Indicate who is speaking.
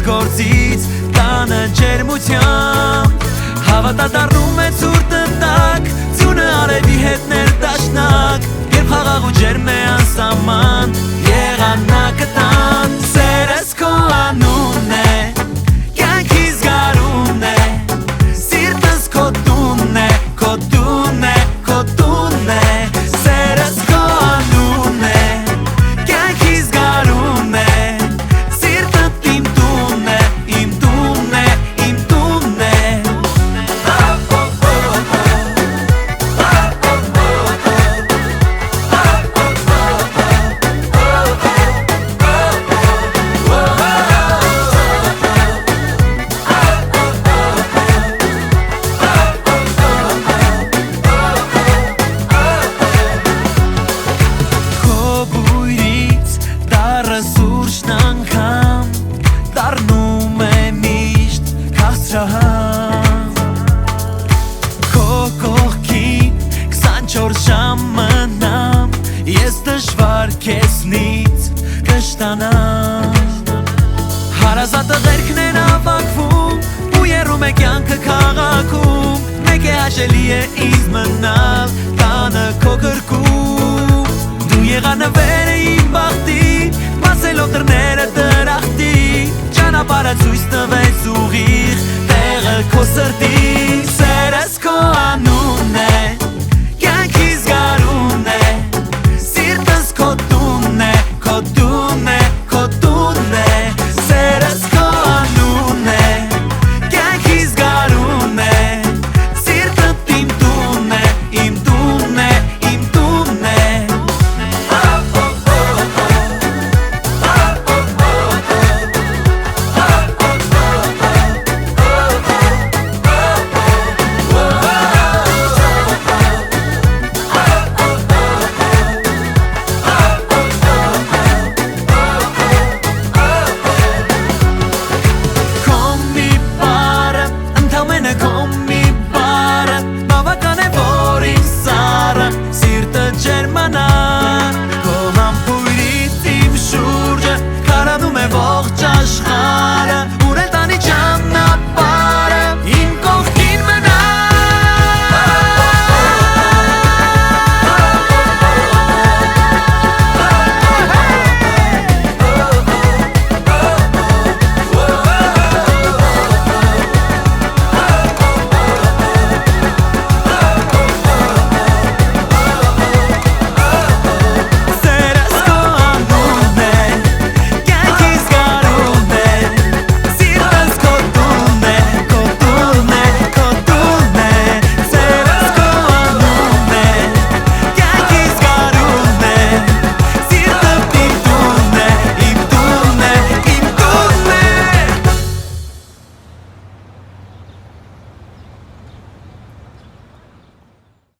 Speaker 1: գործից տանը ջերմությամբ Հավատա դառնում է ցուրտ տակ Ձյունը արևի հետ ներդաշնակ Երբ խաղաղ ու ջերմ է անսահման Եղանակը տան Սերս քո անունն է Կյանքիս գարունն է Սիրտս քո տունն է Քո տունն է, քո տունն է Սերս քո անունն է Կյանքիս գարունն է Սիրտդ իմ տունն է Իմ տունն է, իմ տունն է Սուրճն անգամ դառնում է միշտ քասրահան Քո կողքին 24 ժամ մնամ Ես դժվար քեզնից կշտանամ Հարազատը վերքն են ավակվում Ու երում է կյանքը քաղաքում Մեկ է հաշելի է ինձ մնալ Տանը քո գրկում Դու եղանվեր է իմ բախտի Մասելով դռները դրախտի Ճանապարհը ցույց տվեց ուղիղ Տեղը քո սրտի